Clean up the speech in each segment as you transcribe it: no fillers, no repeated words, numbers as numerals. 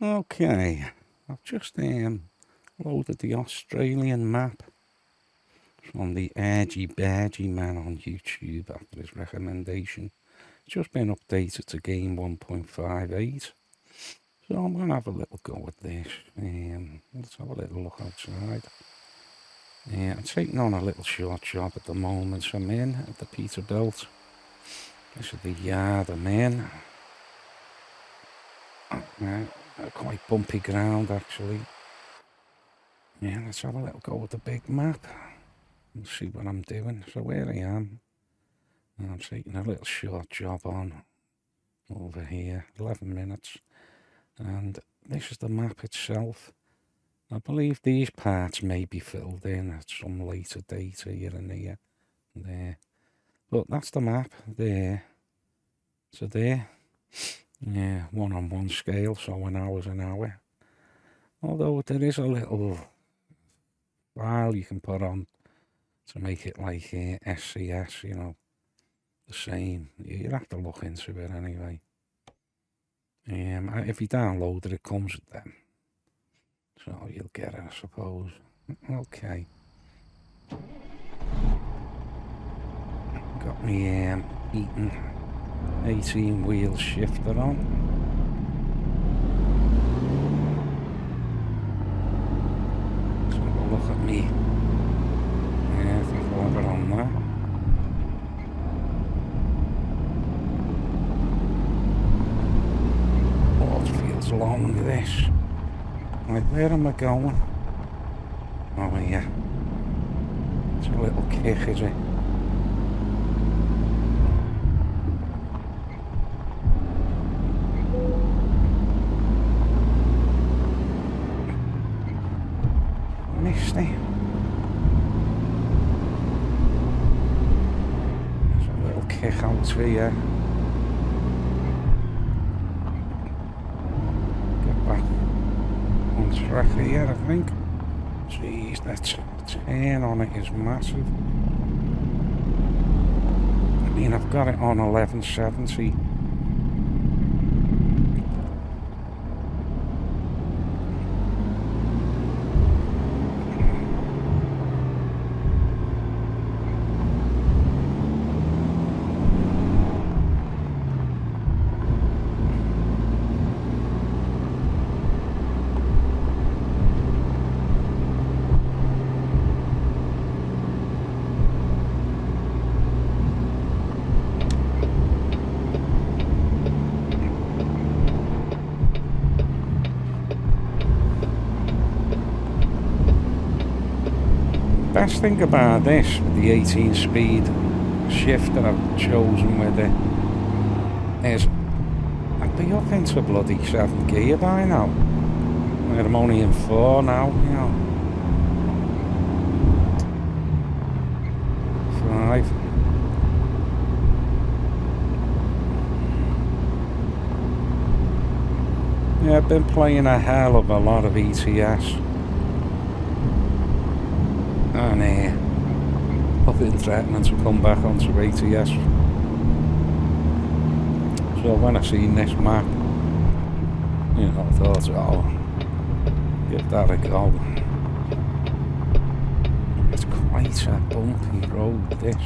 Okay, I've just loaded the Australian map from the Edgy Badgy man on YouTube after his recommendation. It's just been updated to game 1.58. So I'm going to have a little go at this. Let's have a little look outside. I'm taking on a little short job at the moment. So I'm in at the Peterbilt. This is the yard I'm in. Quite bumpy ground actually. Yeah, let's have a little go with the big map and see what I'm doing. So where I am, and I'm taking a little short job on over here, 11 minutes. And this is the map itself. I believe these parts may be filled in at some later date here and here and there. But that's the map there. So there. Yeah, 1-on-1 scale, so an hour's an hour. Although there is a little file you can put on to make it like SCS, you know, the same. You'd have to look into it anyway. If you download it, it comes with them. So you'll get it, I suppose. Okay. Got me Eaton 18 wheel shifter on. Let's have a look at me. Yeah, if I have it on that. Oh, it feels long, this. Like, where am I going? Oh, yeah. It's a little kick, is it? Misty. There's a little kick out here. Get back on track here, I think. Jeez, that turn on it is massive. I mean, I've got it on 1170. Best thing about this, with the 18 speed shift that I've chosen with it, is I'd be up into bloody 7th gear by now. I'm only in 4 now, you know. 5. Yeah, I've been playing a hell of a lot of ATS. And I've been threatening to come back onto ATS. So when I seen this map, you know, I thought, oh, give that a go. It's quite a bumpy road, this.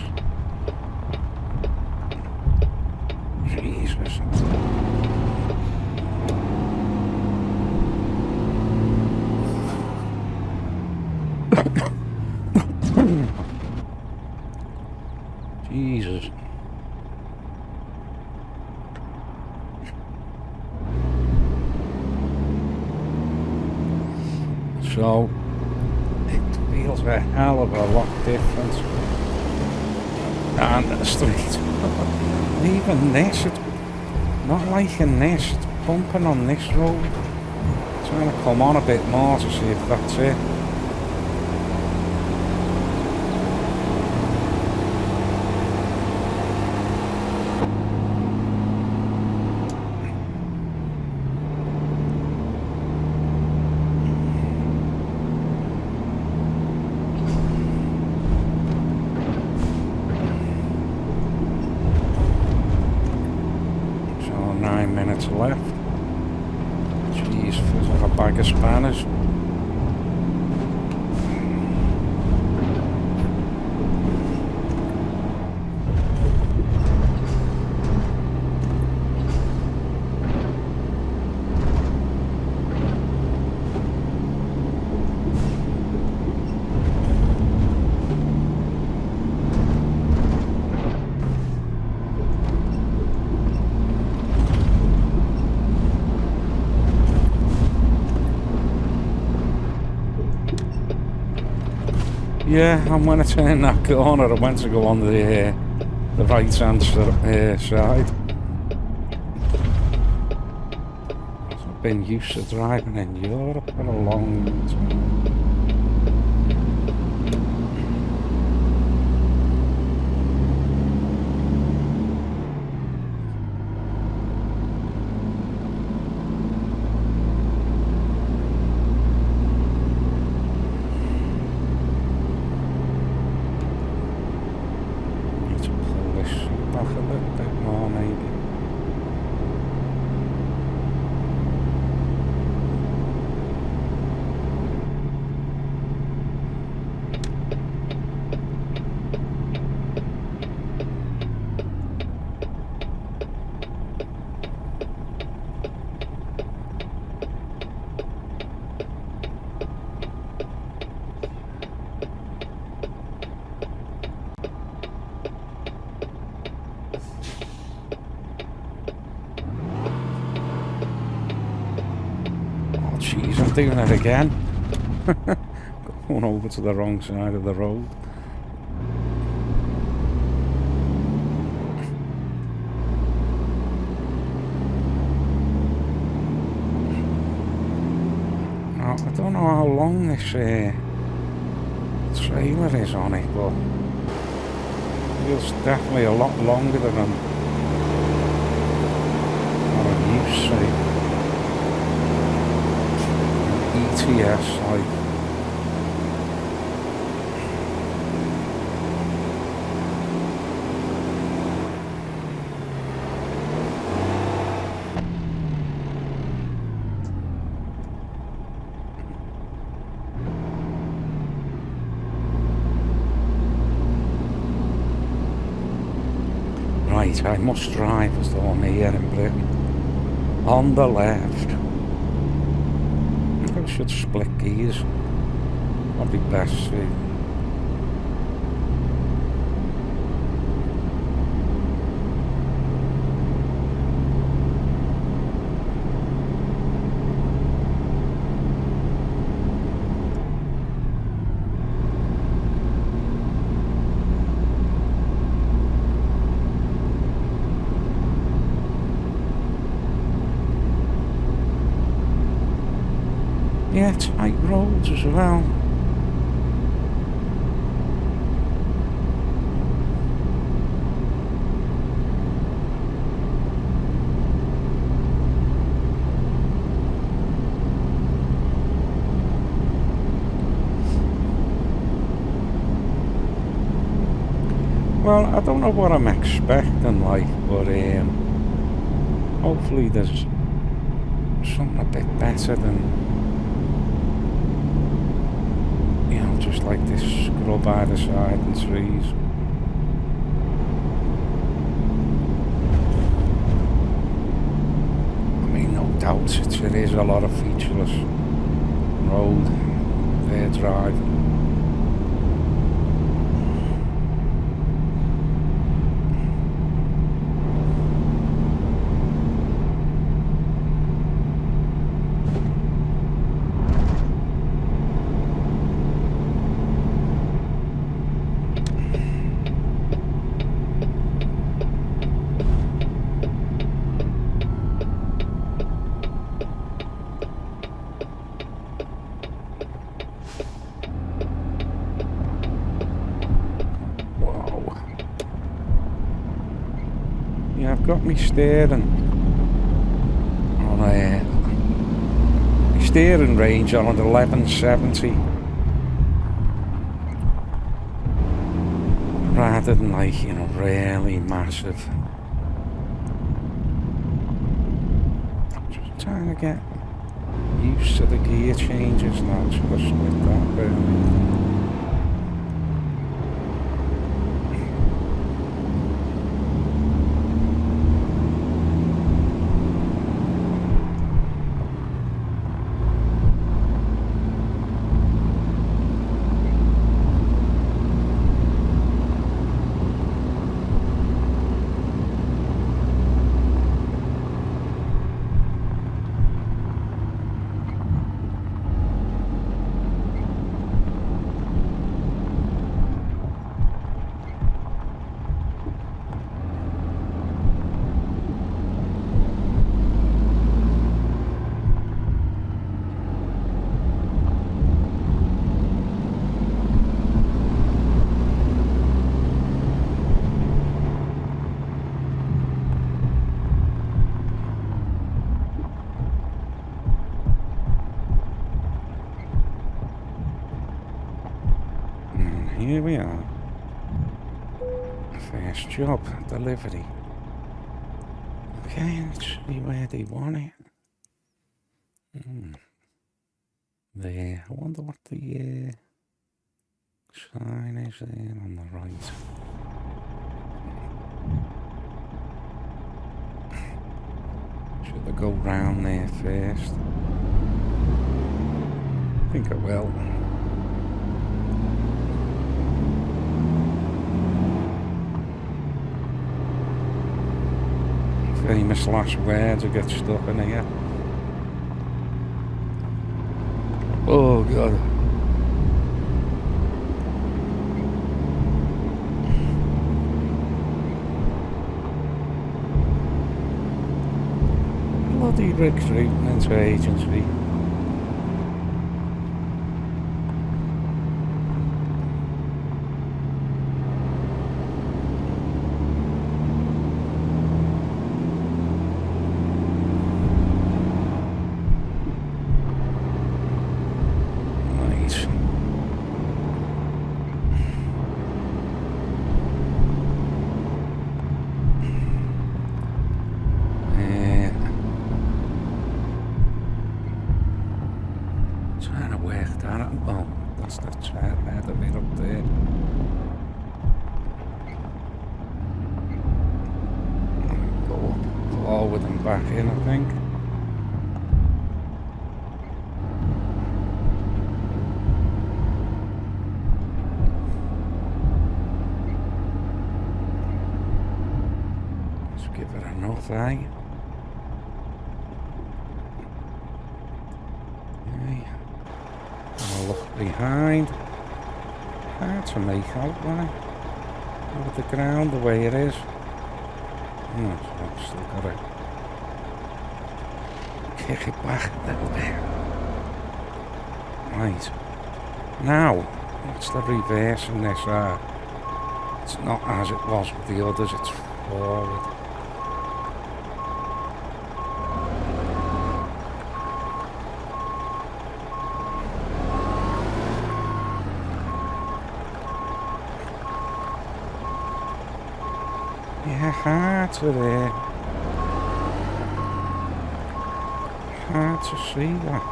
Jesus. Jesus. So it feels a hell of a lot different. And the street. Even this, it's not liking this, it's bumping on this road. Trying to come on a bit more to see if that's it. So 9 minutes left. Jeez, bag of spanners. Yeah, and when I turned that corner, I went to go on the right-hand side. I've been used to driving in Europe for a long time. Back a little bit more maybe. Jeez, I'm doing it again. Going over to the wrong side of the road. Now, I don't know how long this trailer is on it, but it's definitely a lot longer than I'm used to. ATS, like, right, I must drive as though I'm here in Britain. On the left. I should split gears. That'd be best too. Yeah, tight roads as well. Well, I don't know what I'm expecting, like, but hopefully there's something a bit better than, you know, just like this scrub either side and trees. I mean, no doubt it is a lot of featureless road they're driving. Yeah, I've got my steering on my steering range on an 1170 rather than, like, you know, really massive. Just trying to get Used to the gear changes now, should have split that early. Here we are. First job, delivery. Okay, let's see where they want it. There. I wonder what the sign is there on the right. Should I go round there first? I think I will. Famous last words, I get stuck in here. Oh God. Bloody recruiting into agency. Back in, I think. Let's give it a nut, eh? Okay. I'll look behind. Hard to make out, right? With the ground the way it is. Oh, so I've still got it. Kick it back a little bit. Right. Now, what's the reverse in this? It's not as it was with the others, it's forward. Yeah, hard to there. Hard to see that.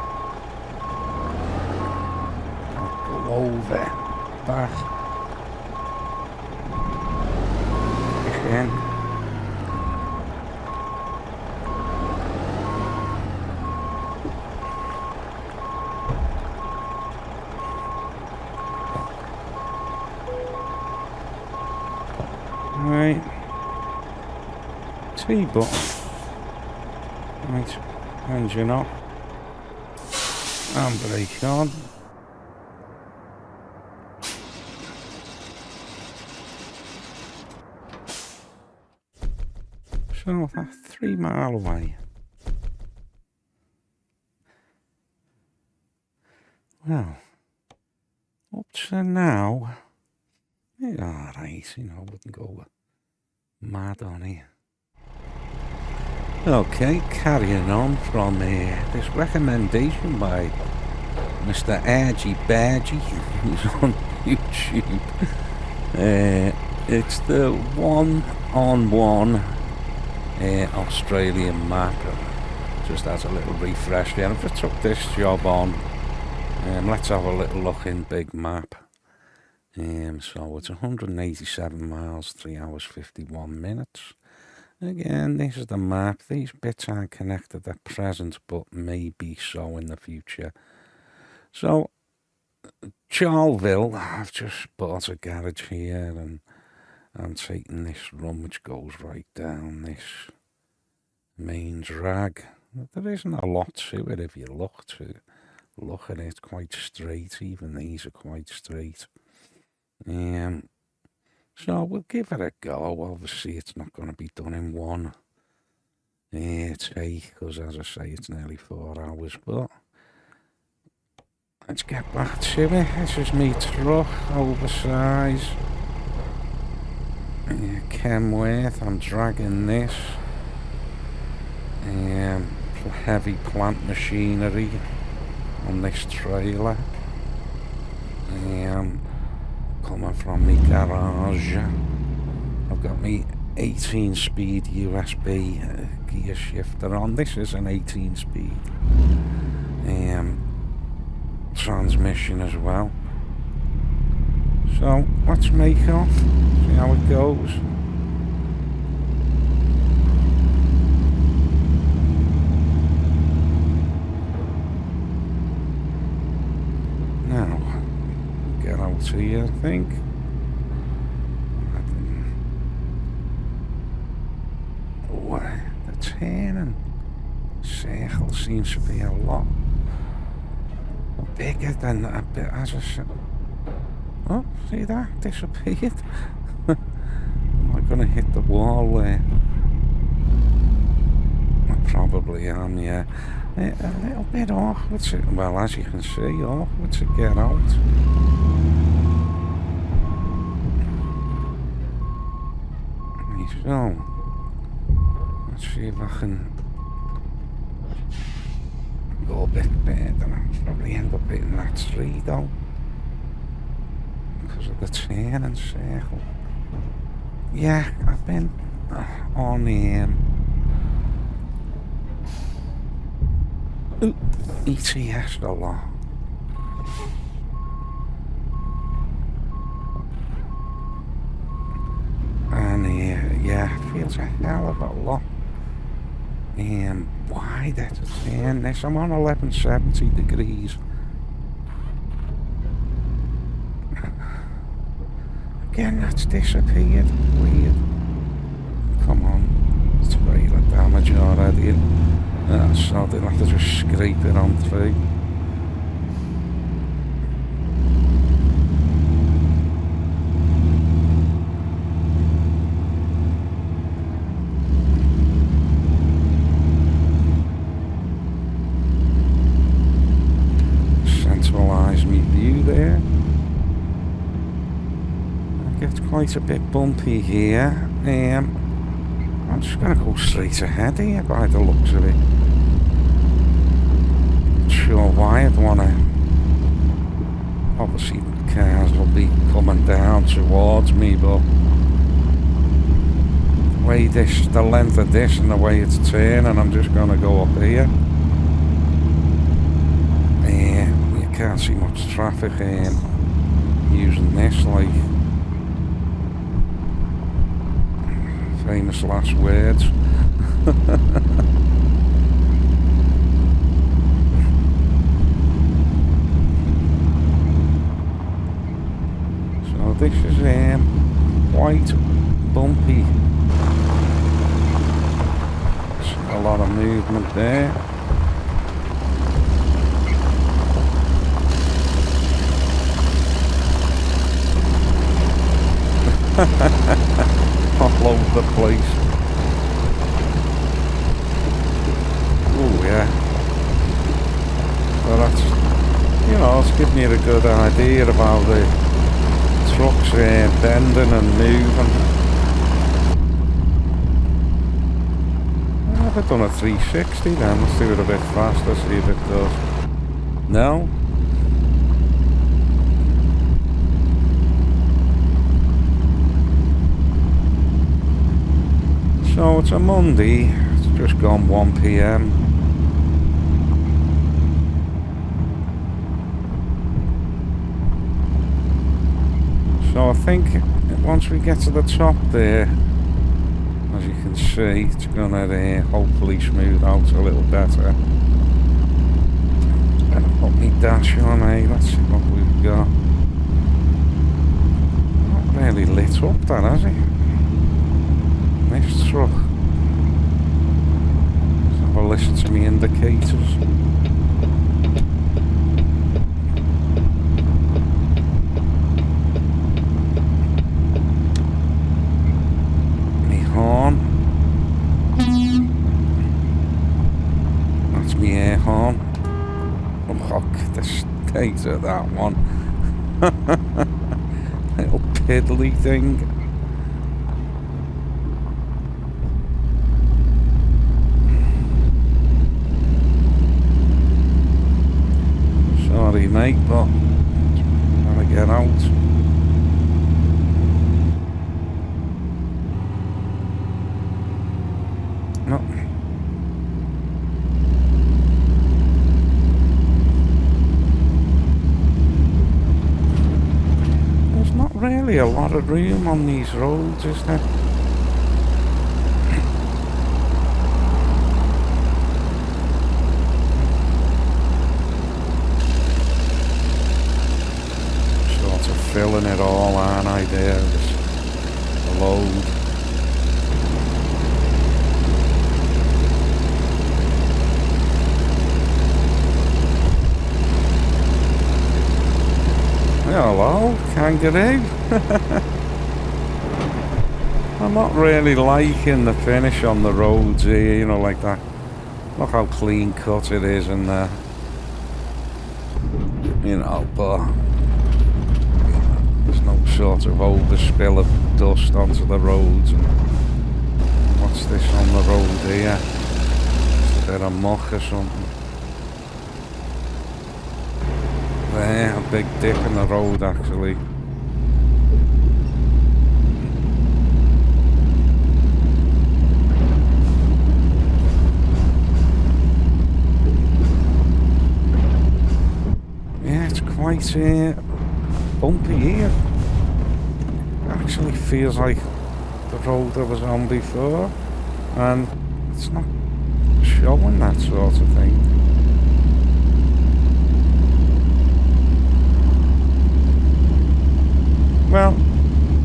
I'll go over, back, again. Right, T-button. Right. Engine off, and brake on. So that's 3 miles away. Well, up to now, it's alright, you know, wouldn't go mad on here. Okay, carrying on from this recommendation by Mr. Argy Bargy, who's on YouTube. It's the one-on-one Australian map. just as a little refresh there. I've just took this job on. Let's have a little look in big map. So it's 187 miles, 3 hours 51 minutes. Again, this is the map. These bits aren't connected at present, but may be so in the future. So, Charleville, I've just bought a garage here, and I'm taking this run which goes right down this main drag. There isn't a lot to it if you look at it. It's quite straight. Even these are quite straight. So we'll give it a go. Obviously, it's not going to be done in one take, because as I say, it's nearly 4 hours. But let's get back to it. This is me truck, oversized. Kenworth. I'm dragging this. Heavy plant machinery on this trailer. Coming from my garage. I've got my 18-speed USB gear shifter on. This is an 18-speed transmission as well. So let's make off, see how it goes. Now, get out here, I think. Oh, the turning circle seems to be a lot bigger than a bit, as I said. Oh, see that? Disappeared. Am I going to hit the wall there? I probably am, yeah. A little bit awkward to, well, as you can see, awkward to get out. So, let's see if I can go a bit better. I'll probably end up hitting that tree though, because of the turning circle. Yeah, I've been on ATS a lot. And yeah, it feels a hell of a lot wider to turn this. I'm on 1170 degrees. Again, that's disappeared. Weird. Come on. It's trailer damage already. So they'll have to just scrape it on through. Centralise me view there. It gets quite a bit bumpy here. I'm just going to go straight ahead here by the looks of it. Not sure why I'd want to. Obviously cars will be coming down towards me, but the way this, the length of this and the way it's turning, I'm just going to go up here. You can't see much traffic using this, like famous last words. So this is quite bumpy. There's a lot of movement there. All over the place. Oh yeah. So that's, you know, it's giving you a good idea of how the truck's bending and moving. I've done a 360 then. Let's do it a bit faster, see if it does. No? So it's a Monday, it's just gone 1 PM. So I think once we get to the top there, as you can see, it's gonna hopefully smooth out a little better. Better put me dash on, let's see what we've got. Not really lit up that, has it? This truck. Let's have a listen to me indicators. Me horn. That's me air horn. Oh, fuck the state of that one. Little piddly thing. Sorry mate, but gotta get out. No. There's not really a lot of room on these roads, is there? Sort of filling it all, aren't I, there? The load. Hello, kangaroo. I'm not really liking the finish on the roads here, you know, like that. Look how clean cut it is, and you know, but there's no sort of overspill of dust onto the roads. And what's this on the road here? It's a bit of muck or something. There, a big dip in the road actually. Yeah, it's quite bumpy here. Actually feels like the road I was on before, and it's not showing that sort of thing. Well,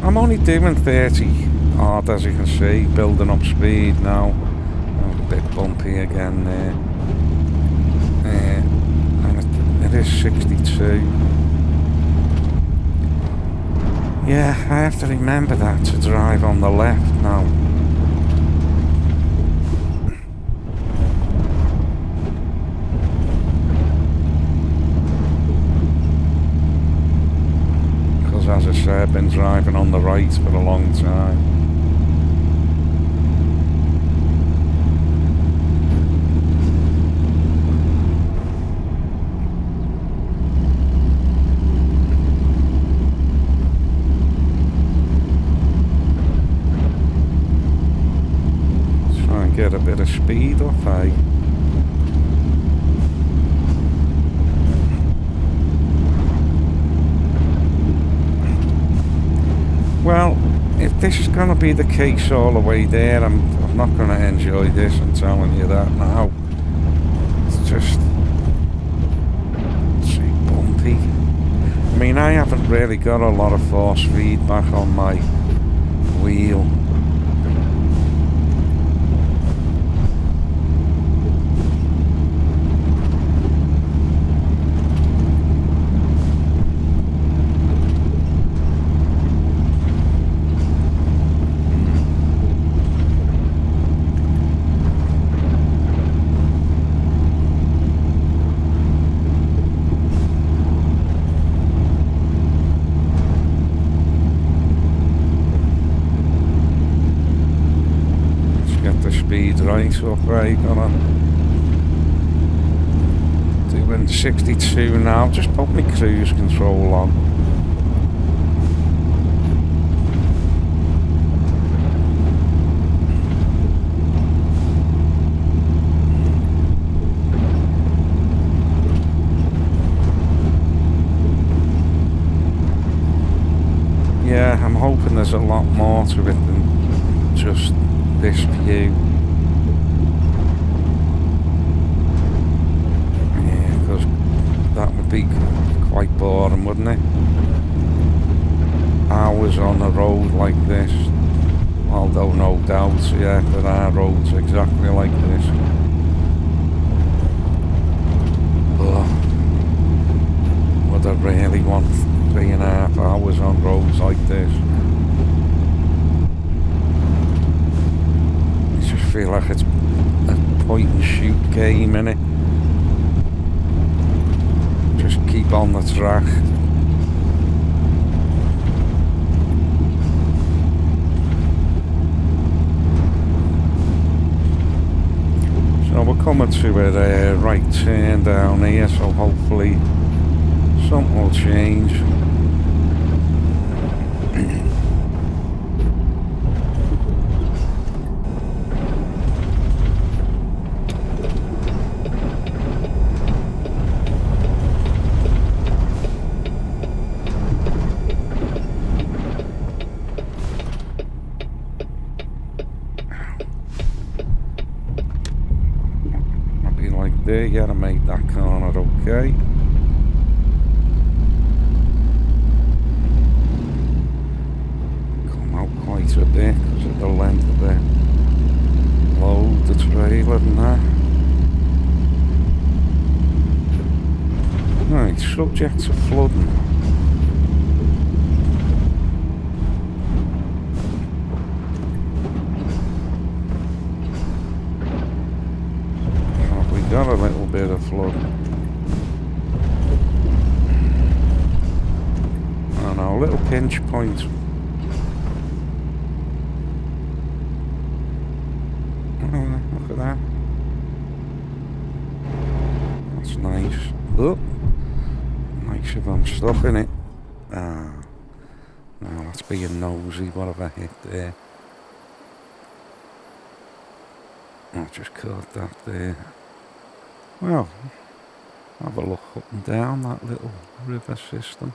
I'm only doing 30 odd, as you can see, building up speed now. Oh, a bit bumpy again there. And it is 62. Yeah, I have to remember that to drive on the left now. As I say, I've been driving on the right for a long time. Let's try and get a bit of speed up, eh? Well, if this is going to be the case all the way there, I'm not going to enjoy this, I'm telling you that now. It's just too bumpy. I mean, I haven't really got a lot of force feedback on my wheel. Speed right up, right, doing 62 now, just put my cruise control on. yeah, I'm hoping there's a lot more to it than just this view. Yeah, because that would be quite boring, wouldn't it? Hours on a road like this. Although no doubt, yeah, there are roads exactly like this. But would I really want 3.5 hours on roads like this? I just feel like it's a point and shoot game, innit? Just keep on the track. So we're coming to a right turn down here, so hopefully something will change. There, yeah, I made that corner okay. Come out quite a bit because of the length of it. Load the trailer and that. Right, subject to flooding. Got a little bit of flood. I know, a little pinch point. Oh, look at that. That's nice. Oh, nice if I'm stuck in it. Ah, no, that's being nosy. What have I hit there? I just caught that there. Well, have a look up and down that little river system.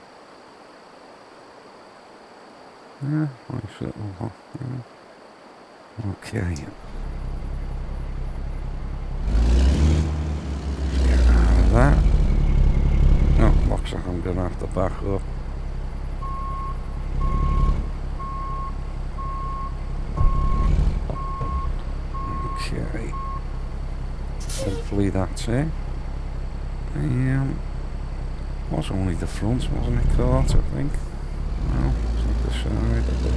Yeah, nice little one. Yeah. Okay. Get out of that. Oh, looks like I'm gonna have to back up. Okay. Hopefully that's it. Was only the front, wasn't it, caught, I think? No, it's not the side of it.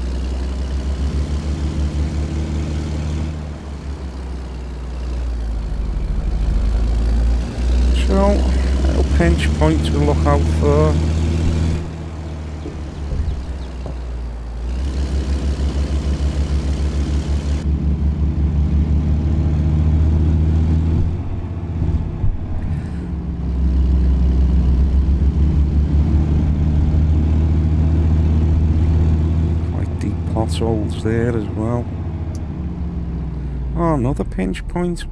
So, a little pinch point to look out for. Potholes there as well. Oh, another pinch point.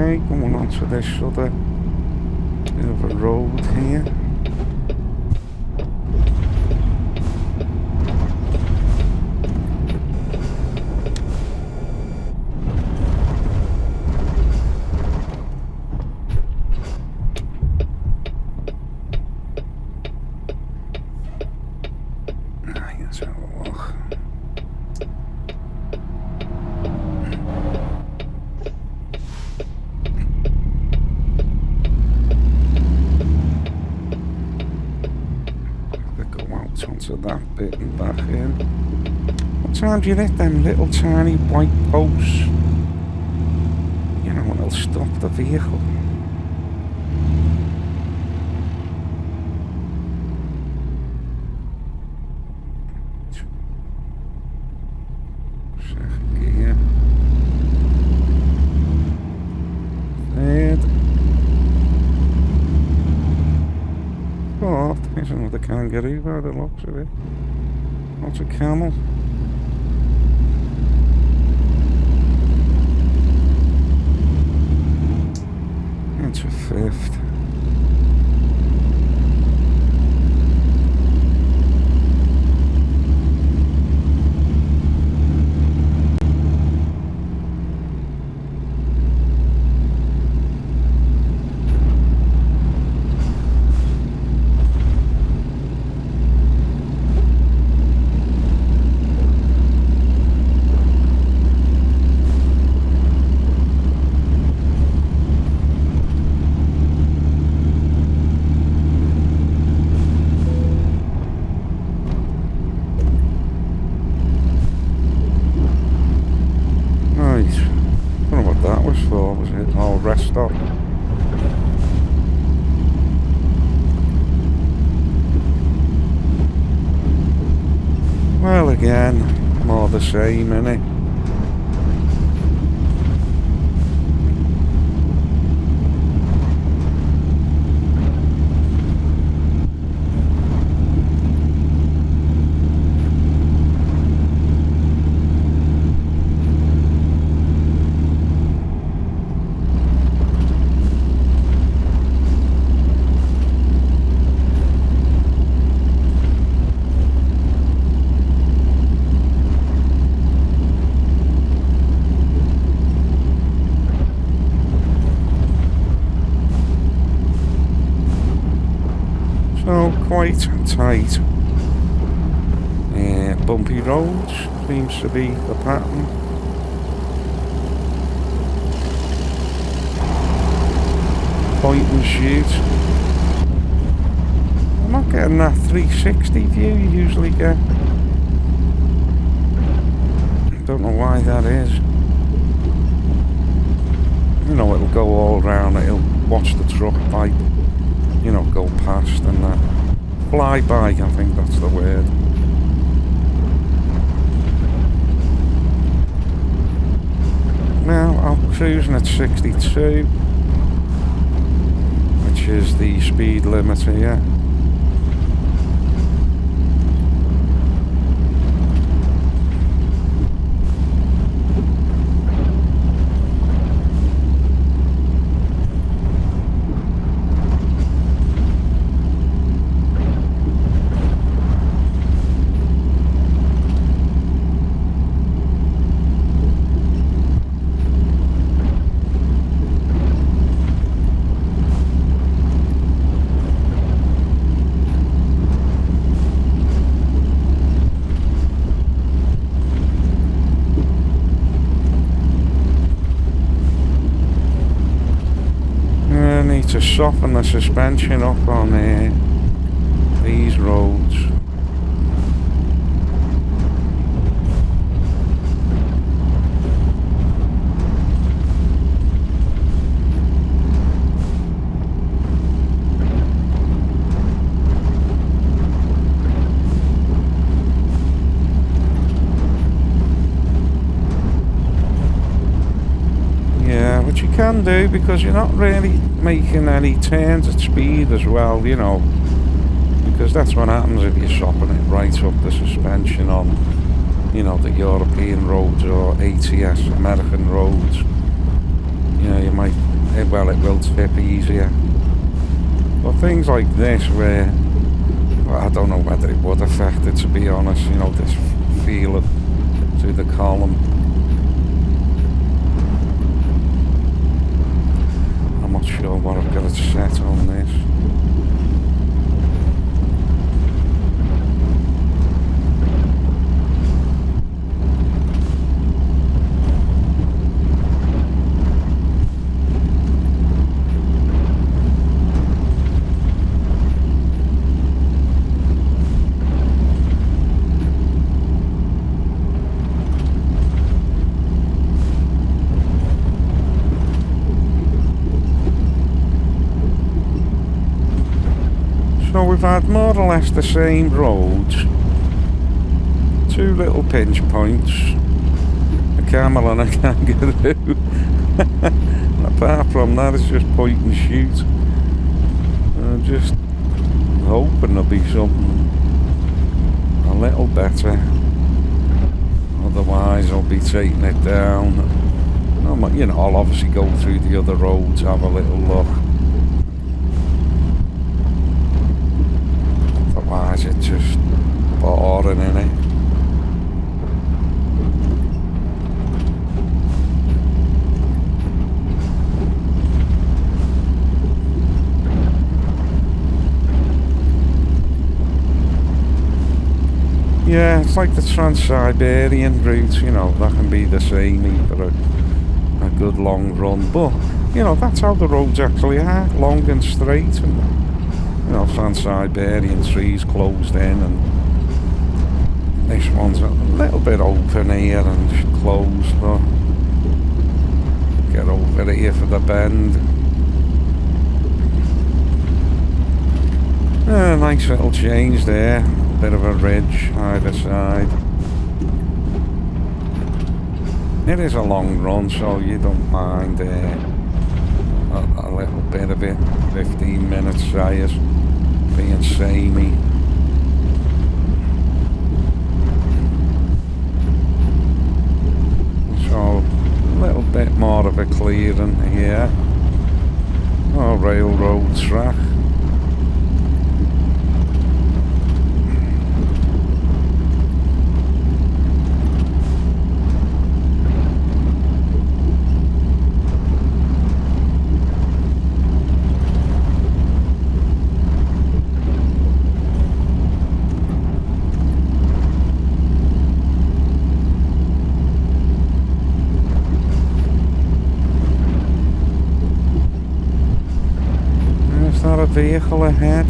Okay, going onto this other bit of a road here. Let's have a look. Go out onto that bit and back in. What time do you hit them little tiny white posts? You know, and they'll stop the vehicle. Second gear. Third. Fourth. Here's another kangaroo by the looks of it. Not a camel. Into fifth. Was it? Oh, rest stop. Well, again, more the same, innit? So, quite tight. Bumpy roads seems to be the pattern. Point and shoot. I'm not getting that 360 view you usually get. Don't know why that is. You know, it'll go all round, it'll watch the truck pipe, you know, go past and that. Fly by, I think that's the word. Now I'm cruising at 62, which is the speed limit here. To soften the suspension up on these roads. Yeah, which you can do because you're not really making any turns at speed as well, you know, because that's what happens if you're sopping it right up the suspension on, you know, the European roads or ATS American roads. You know, you might well, it will tip easier. But things like this where, well, I don't know whether it would affect it, to be honest, you know, this feel to the column. I'm not sure what I've got it set on this. So we've had more or less the same roads, two little pinch points, a camel and a kangaroo. And apart from that, it's just point and shoot. I'm just hoping there'll be something a little better. Otherwise, I'll be taking it down. You know, I'll obviously go through the other roads, have a little look. Otherwise, it's just boring, innit? Yeah, it's like the Trans-Siberian route, you know, that can be the samey for a good long run, but, you know, that's how the roads actually are, long and straight, and, you know, Trans-Siberian trees closed in, and this one's a little bit open here and closed, but get over here for the bend. Nice little change there. Bit of a ridge either side. It is a long run, so you don't mind a little bit of it. 15 minutes, say it, being samey. So a little bit more of a clearing here. Oh, railroad track. Not a vehicle ahead.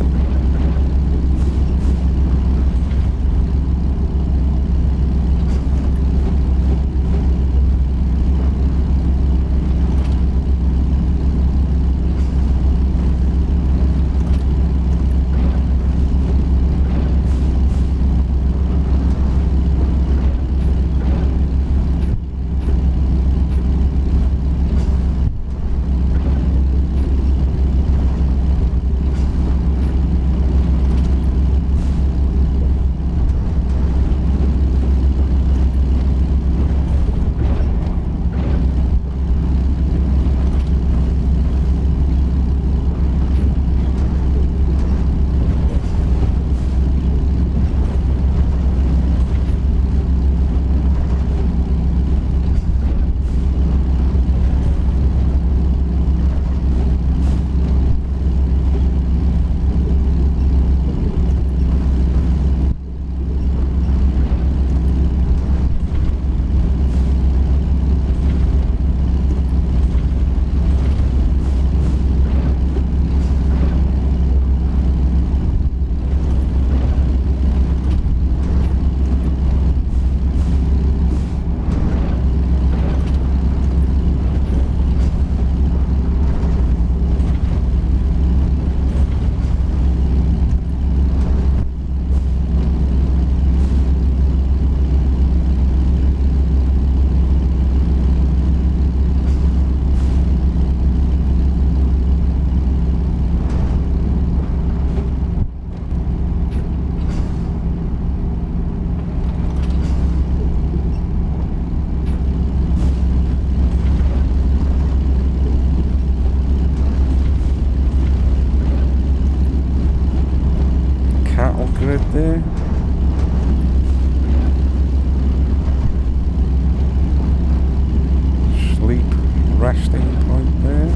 resting point there.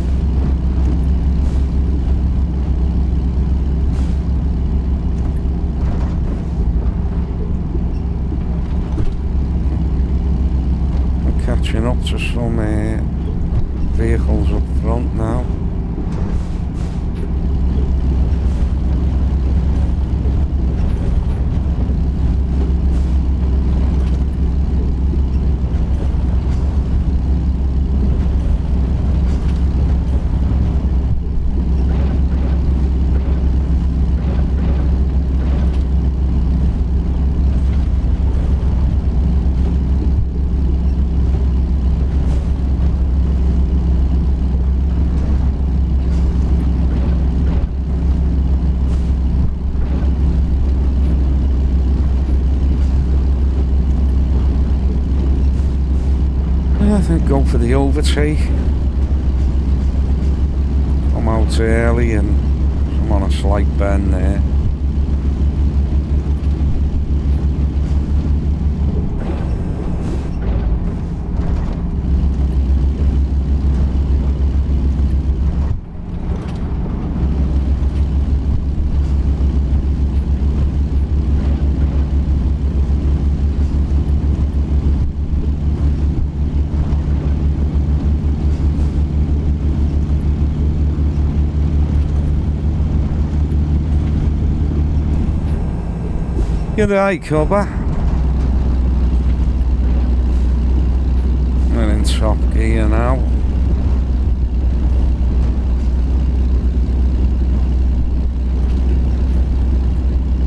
I'm catching up to some vehicles up front now. I think go for the overtake. Come out early and I'm on a slight bend there. G'day, Cobber. We're in top gear now.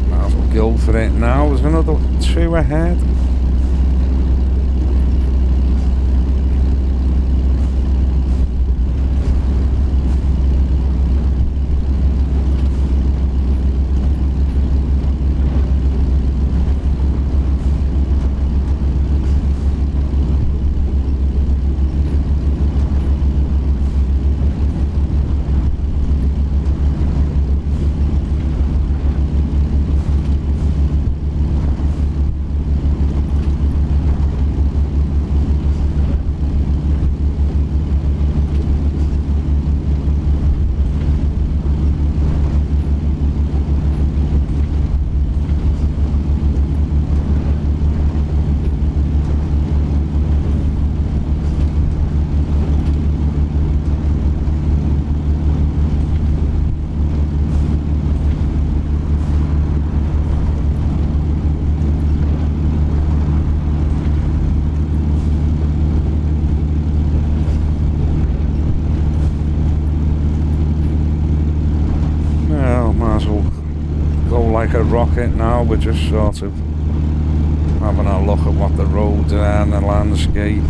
Might as well go for it now. There's another 2 ahead. Like a rocket now. We're just sort of having a look at what the roads are and the landscape.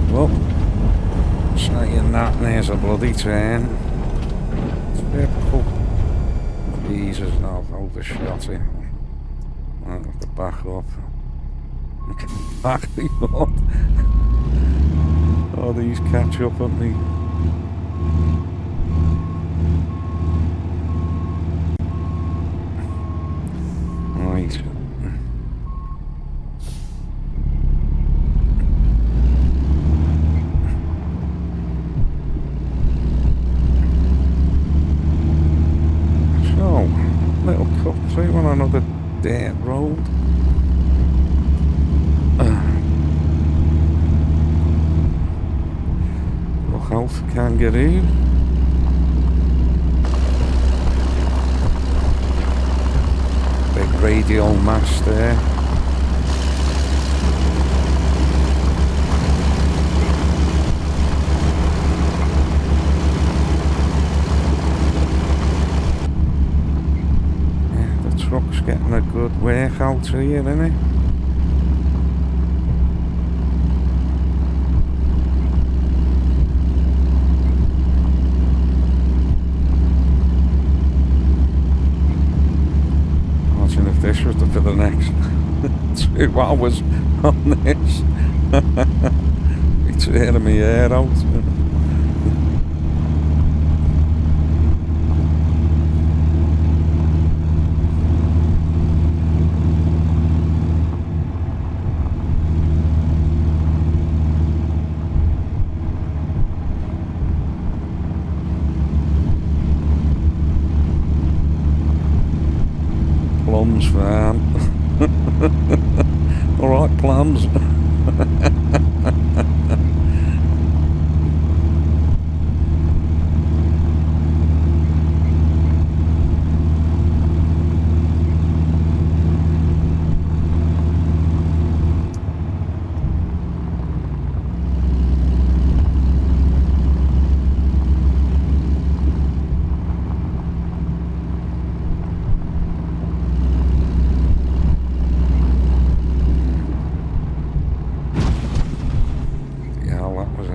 Well, saying that, there's a bloody turn. It's typical. Jesus, now I've overshot it. I have to back up. Back up. Oh, these catch up at me. Right. So, little cut through on another dirt road. Look out for kangaroo. Big radial mast there. Yeah, the truck's getting a good workout here, isn't it? If this was for the next 2 hours on this, it's tearing my hair out. Alright, plums.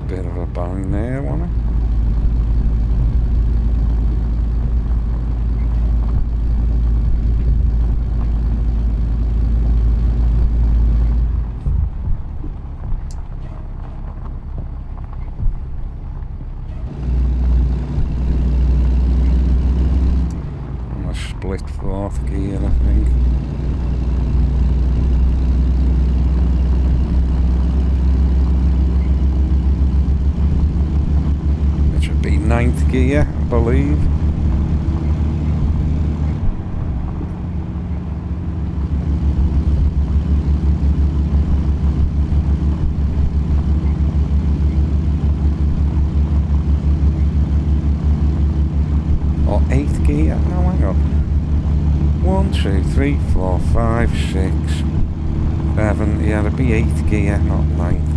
Bit of a bang there, wasn't it? On a split fourth gear, I think. It should be ninth gear, I believe. Or eighth gear? No, hang on. 1, 2, 3, 4, 5, 6, 7. Yeah, it'd be eighth gear, not ninth.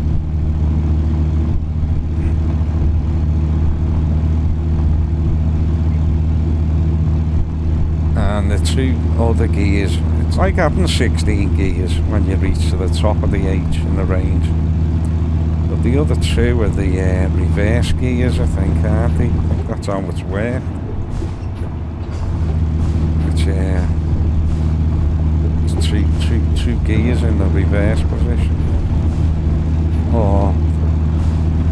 And the two other gears, it's like having 16 gears when you reach to the top of the H in the range. But the other two are the reverse gears, I think, aren't they? I think that's how it's worked. Which it's two gears in the reverse position. Oh,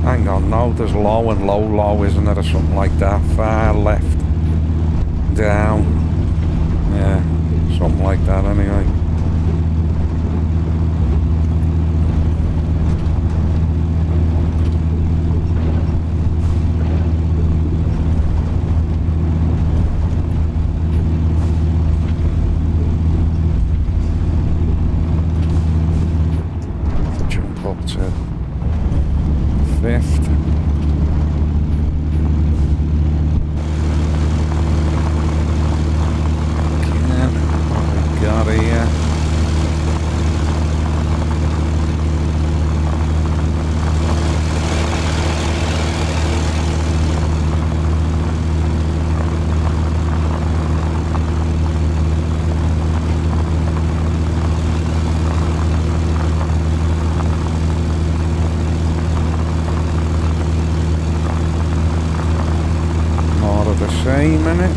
hang on, no, there's low and low, low, isn't there, or something like that? Far left, down. Yeah, something like that anyway. Jump up to fifth. Got here. More of the same, innit?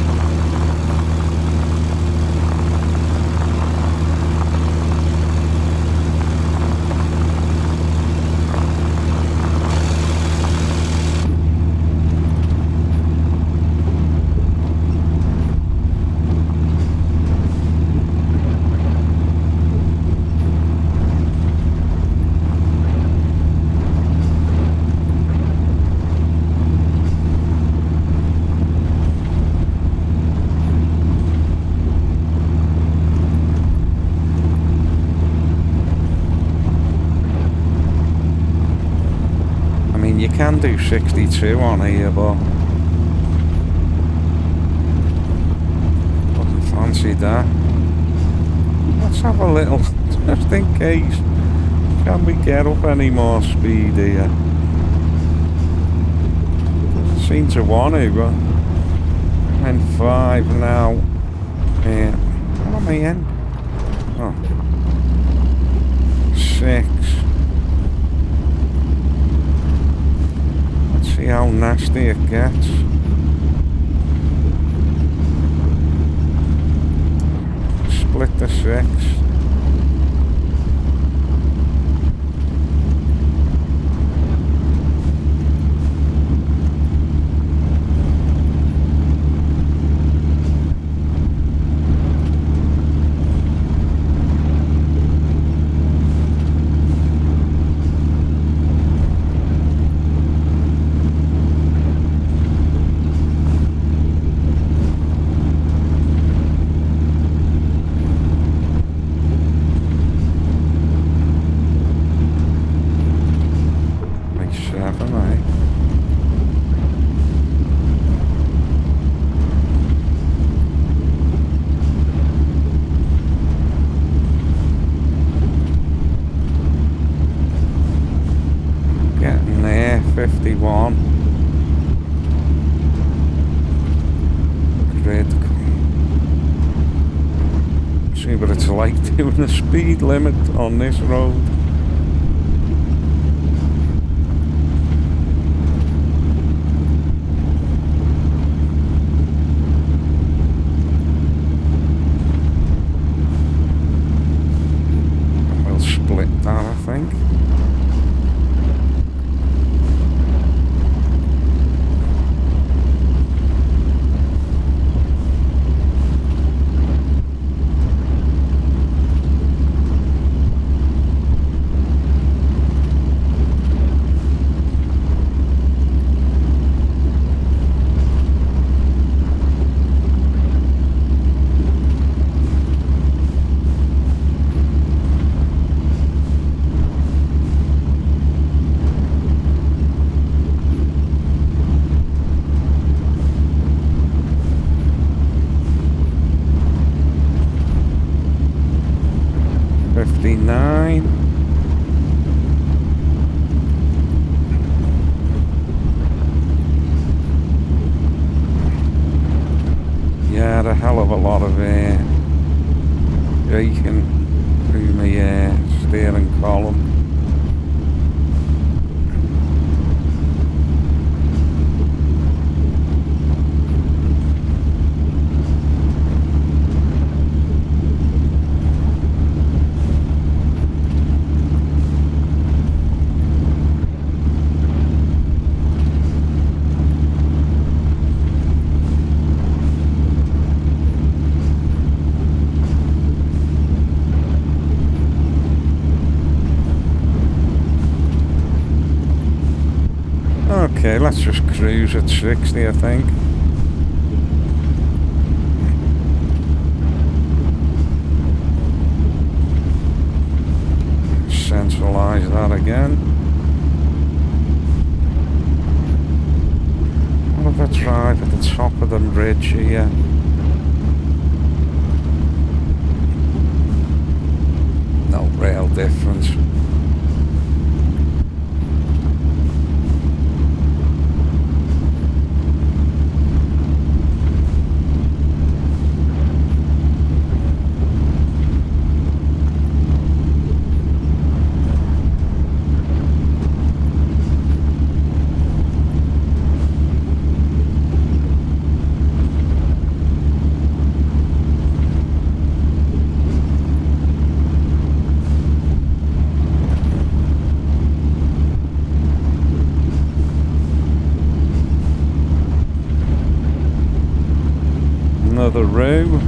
You can do 62 on here, but wouldn't fancy that. Let's have a little, just in case. Can we get up any more speed here? Doesn't seem to want to, but I'm in 5 now. Yeah, what am I in? Oh. 6. See how nasty it gets. Split the 6. 51. Grid. See what it's like doing the speed limit on this road. We'll split that, I think. Yeah, a hell of a lot of braking through my steering column. Okay, let's just cruise at 60, I think. Centralise that again. What if I drive at the top of the bridge here? No real difference. Another row.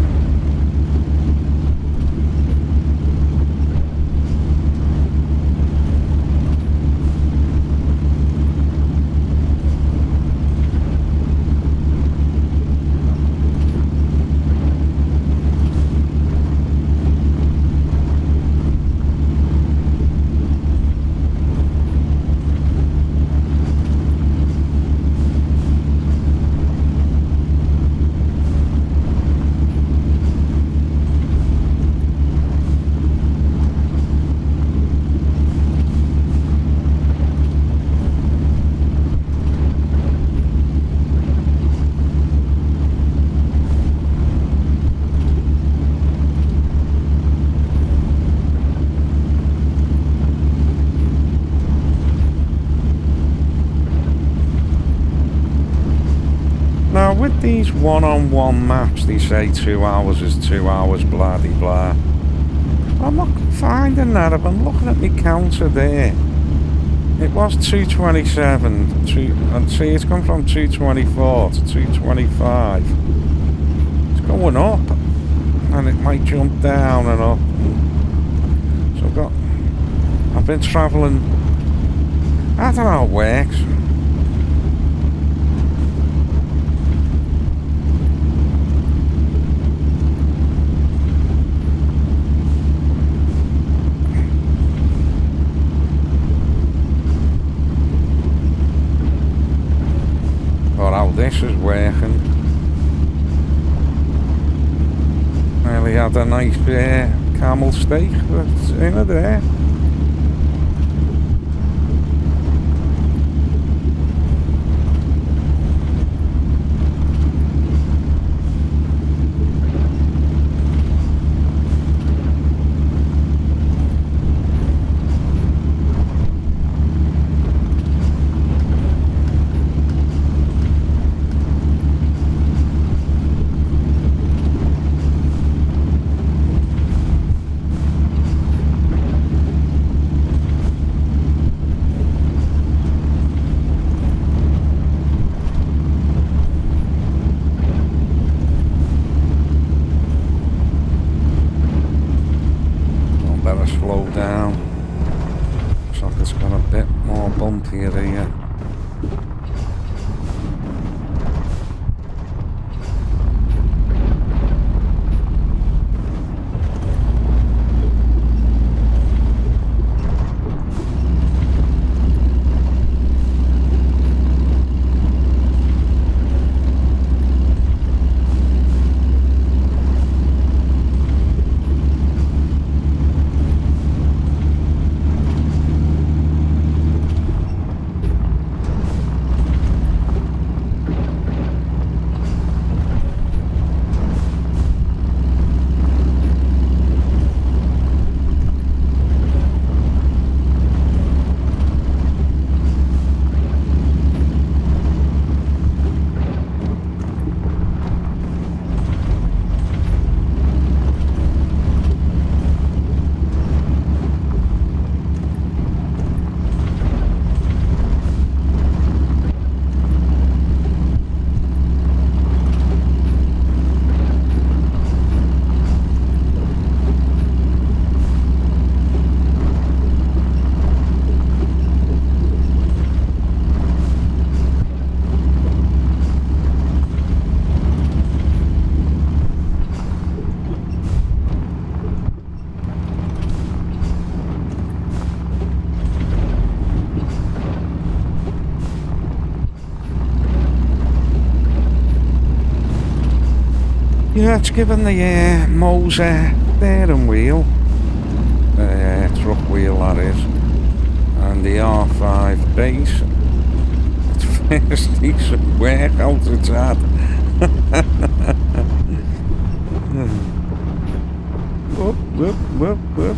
Now with these one-on-one maps, they say 2 hours is 2 hours, blah de blah. I'm not finding that. If I'm looking at my counter there, it was 227, and see it's gone from 224 to 225. It's going up, and it might jump down and up. So I've been travelling, I don't know how it works. This is working. Nearly had a nice camel steak that's in it there. bumpier here. Yeah, it's given the Moser steering wheel, truck wheel that is, and the R5 base. It's first decent workout it's had. Whoop, whoop, whoop, whoop.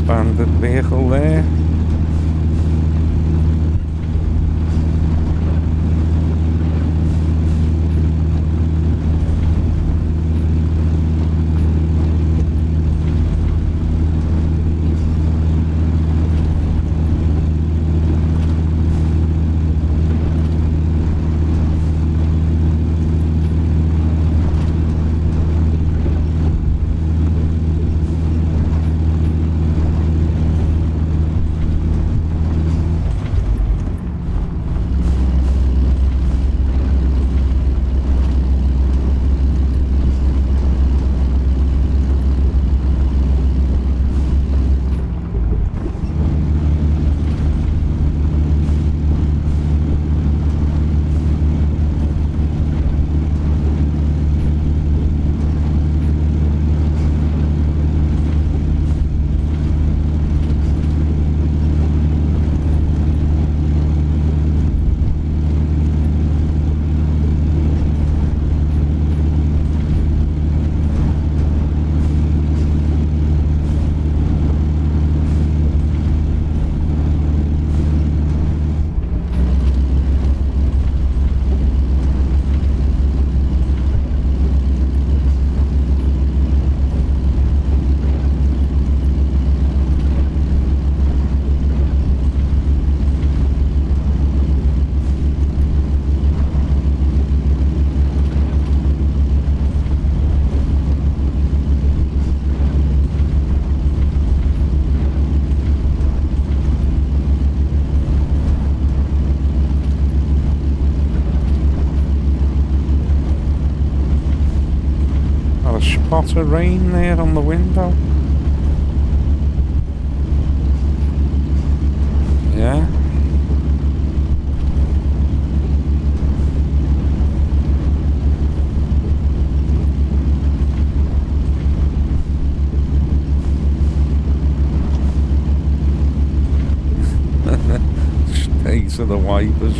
Abandoned vehicle there. pot of rain there on the window. Yeah. Stays of the wipers.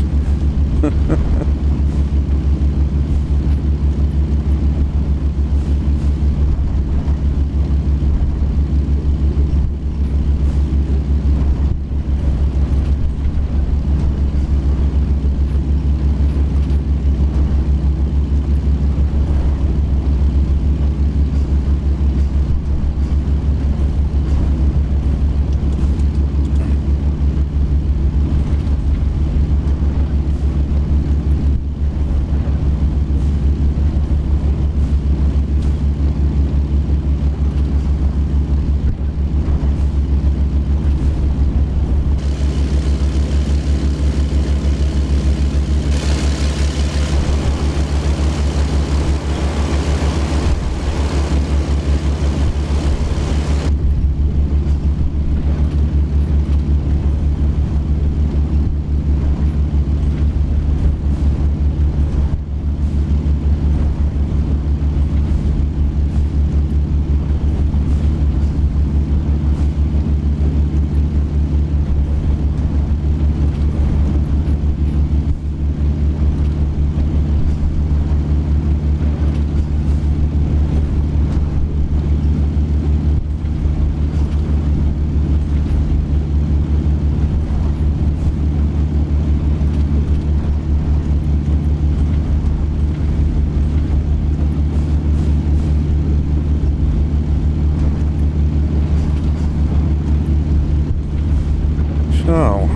So,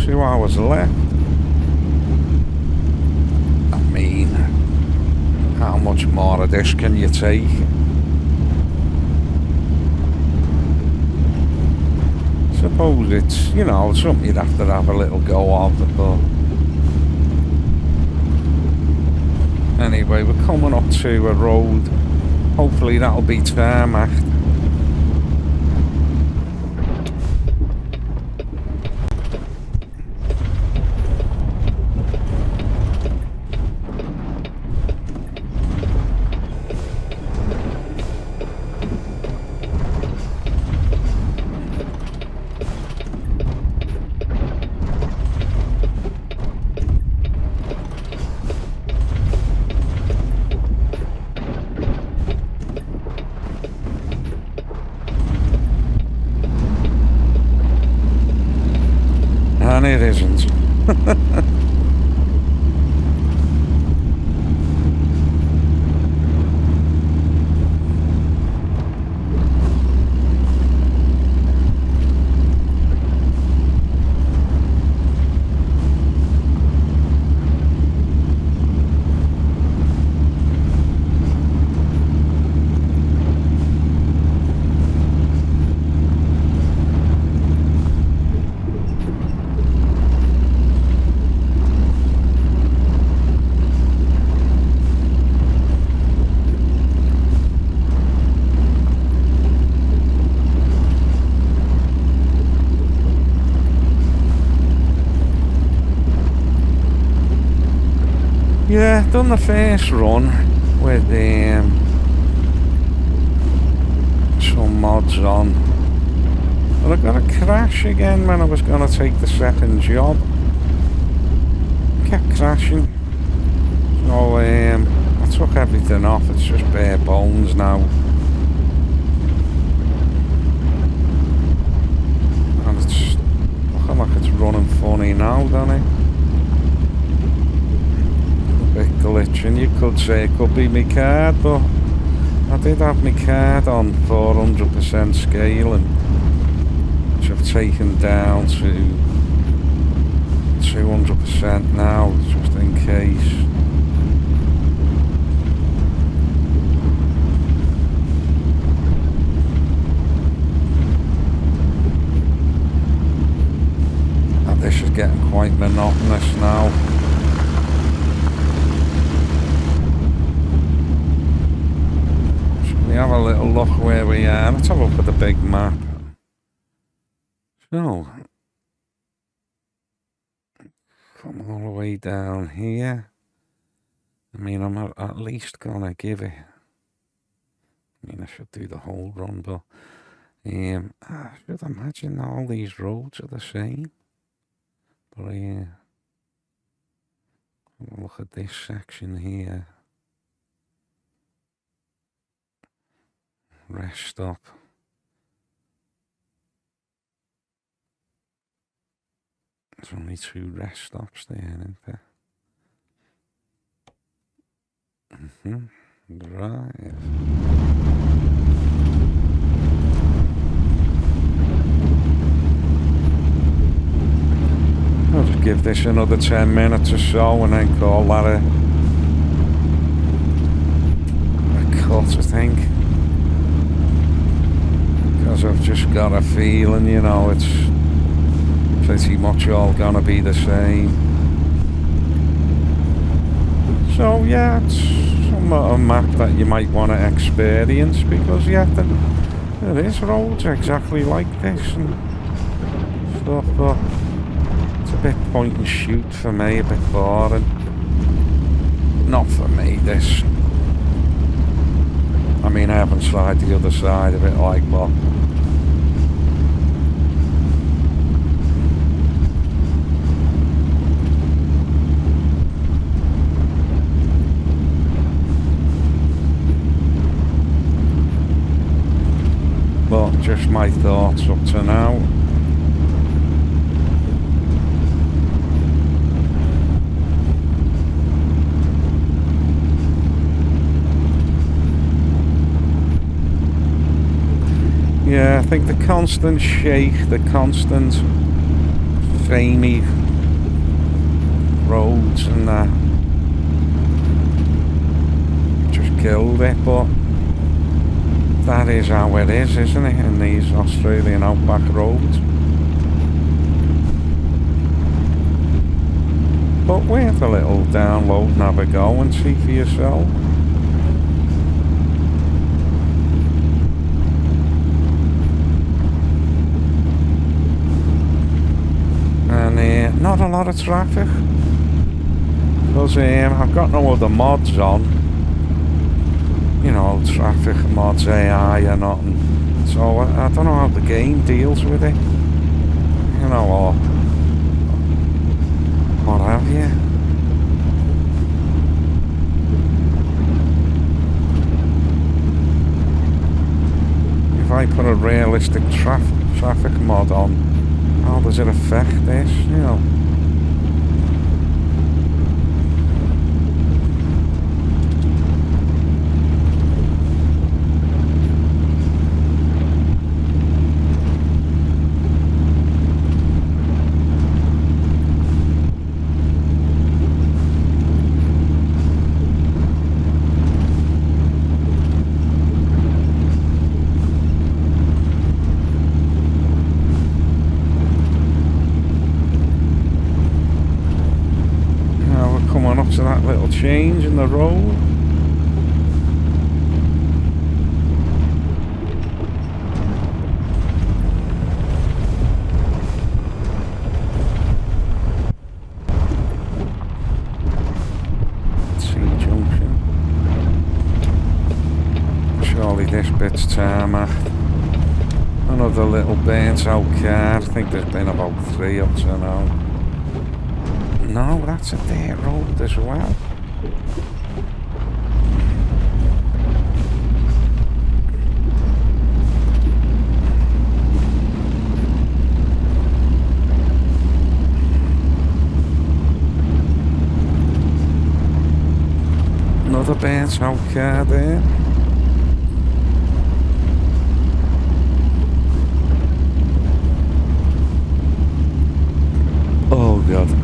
2 hours left. I mean, how much more of this can you take? Suppose it's, you know, something you'd have to have a little go of, but anyway, we're coming up to a road. Hopefully that'll be tarmacked. And it isn't. Yeah, done the first run with some mods on, but I got a crash again when I was going to take the second job. Kept crashing, so I took everything off. It's just bare bones now, and it's looking like it's running funny now, doesn't it? Bit glitching. You could say it could be my card, but I did have my card on 400% scaling, which I've taken down to 200% now, just in case. And this is getting quite monotonous now. We have a little look where we are. Let's have a look at the big map. So, come all the way down here. I mean, I'm at least gonna give it. I mean, I should do the whole run, but I should imagine all these roads are the same. But look at this section here. Rest stop. There's only 2 rest stops there, isn't there? Right. I'll just give this another 10 minutes or so and then call that a cut, I think. Because I've just got a feeling, you know, it's pretty much all gonna be the same. So yeah, it's somewhat a map that you might want to experience, because yeah, there is roads exactly like this and stuff, but it's a bit point and shoot for me, a bit boring. Not for me, this. I mean, I haven't tried the other side of it, like, but just my thoughts up to now. Yeah, I think the constant shake, the constant samey roads and that just killed it, but that is how it is, isn't it, in these Australian outback roads. But with a little download and have a go and see for yourself. And not a lot of traffic, because I've got no other mods on. You know, traffic mods, AI or nothing. So I don't know how the game deals with it. You know, or what have you. If I put a realistic traffic mod on, how does it affect this, you know? To that little change in the road. T-junction. Surely this bit's tarmac. Another little burnt out car. I think there's been about 3 up to now. No, that's a dirt road as well. Another burnt out car there. Oh God.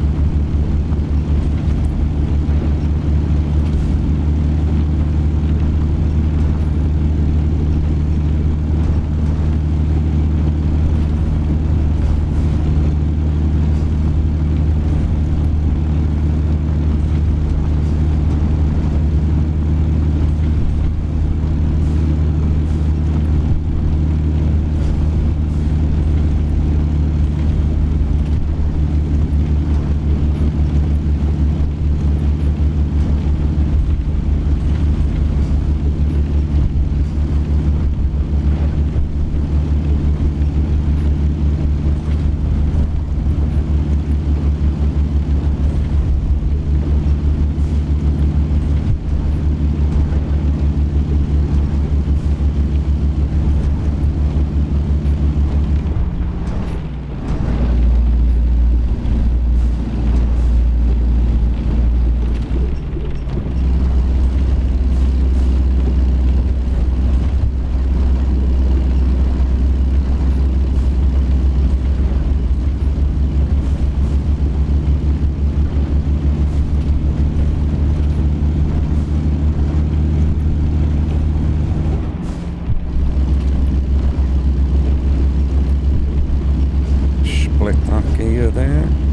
gear there.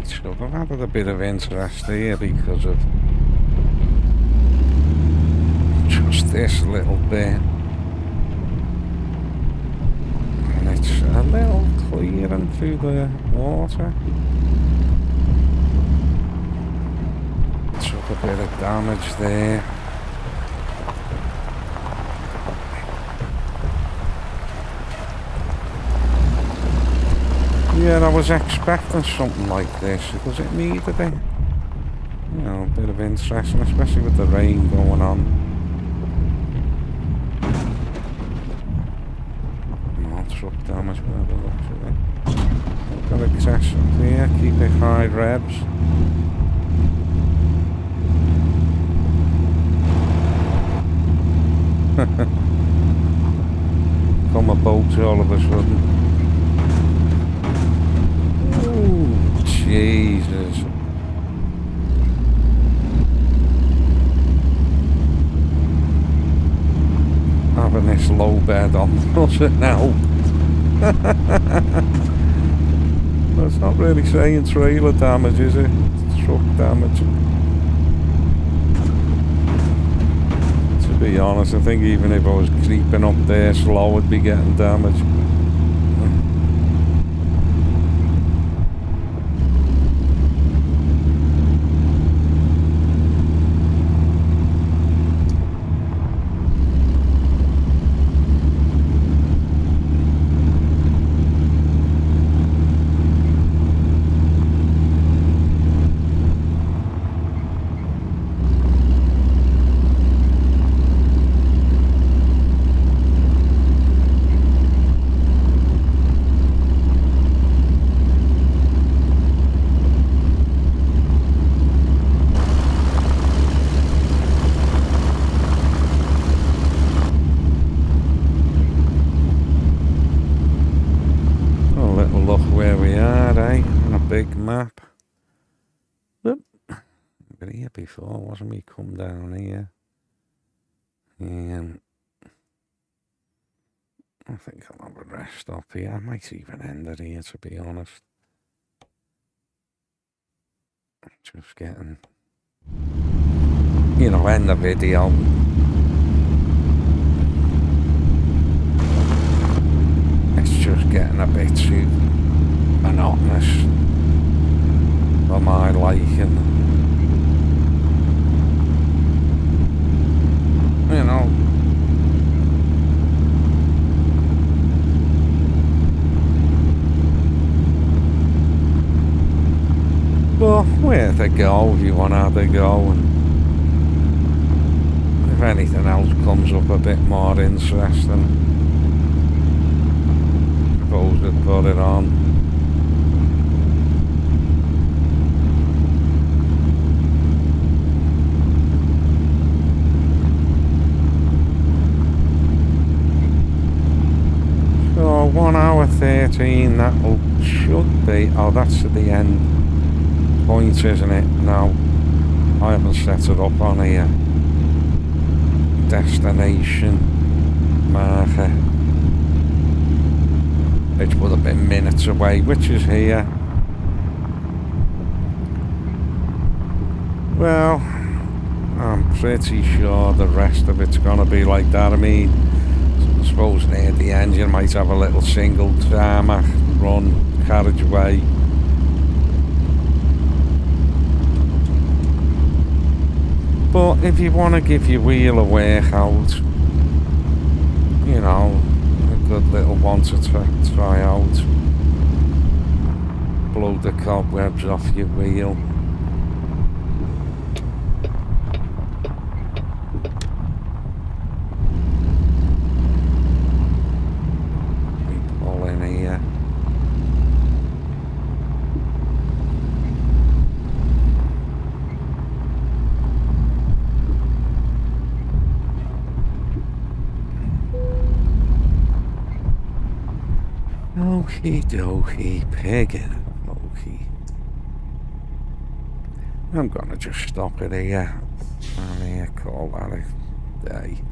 Right, so I've added a bit of interest here because of just this little bit. And it's a little clearing through the water. Took a bit of damage there. Yeah, I was expecting something like this because it needed it. You know, a bit of interest, and especially with the rain going on. No truck damage by the looks of it. Got a test up here, keep it high revs. Come a boat all of a sudden. Ooh, Jesus. Having this low bed on does it now? That's not really saying trailer damage, is it? It's truck damage. To be honest, I think even if I was creeping up there slow, I'd be getting damage. Big map. Whoop. Been here before, wasn't we? Come down here. I think I'll have a rest stop here. I might even end it here, to be honest. Just getting, you know, end the video. It's just getting a bit too monotonous for my liking. You know. But where to go if you want to have a go, and if anything else comes up a bit more interesting, I suppose I'd put it on. So 1 hour 13, that should be, oh, that's at the end point, isn't it? No, I haven't set it up on here. Destination marker, which would have been minutes away, which is here. Well, I'm pretty sure the rest of it's gonna be like that. I mean, I suppose near the end you might have a little single tarmac run carriageway. But if you want to give your wheel a workout, you know, a good little one to try out, blow the cobwebs off your wheel. We pull in here. Okie dokie, piggin' okie. I'm gonna just stop it here. Call that a day.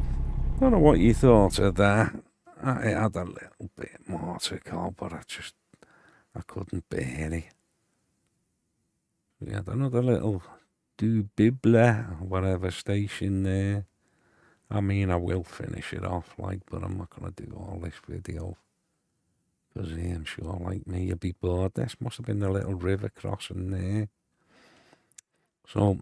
Don't know what you thought of that. I had a little bit more to go, but I couldn't bear it. We had another little Bibla or whatever station there. I mean, I will finish it off, like, but I'm not going to do all this video. Because I'm sure, like me, you'll be bored. This must have been the little river crossing there. So,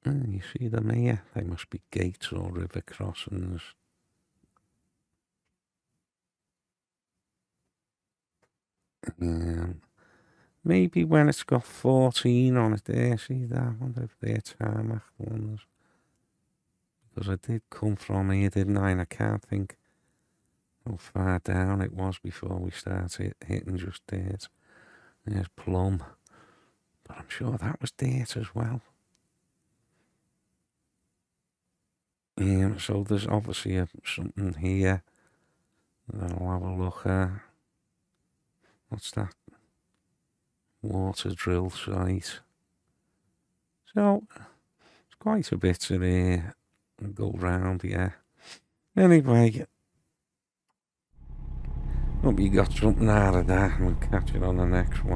you see them here? They must be gates or river crossings. Maybe when it's got 14 on it there, see that? I wonder if they're tarmac ones. Because I did come from here, didn't I? And I can't think how far down it was before we started hitting just dirt. There's Plum. But I'm sure that was dirt as well. So there's obviously something here that I'll have a look at. What's that? Water drill site. So, it's quite a bit to go round here. Anyway, hope you got something out of that, and we'll catch it on the next one.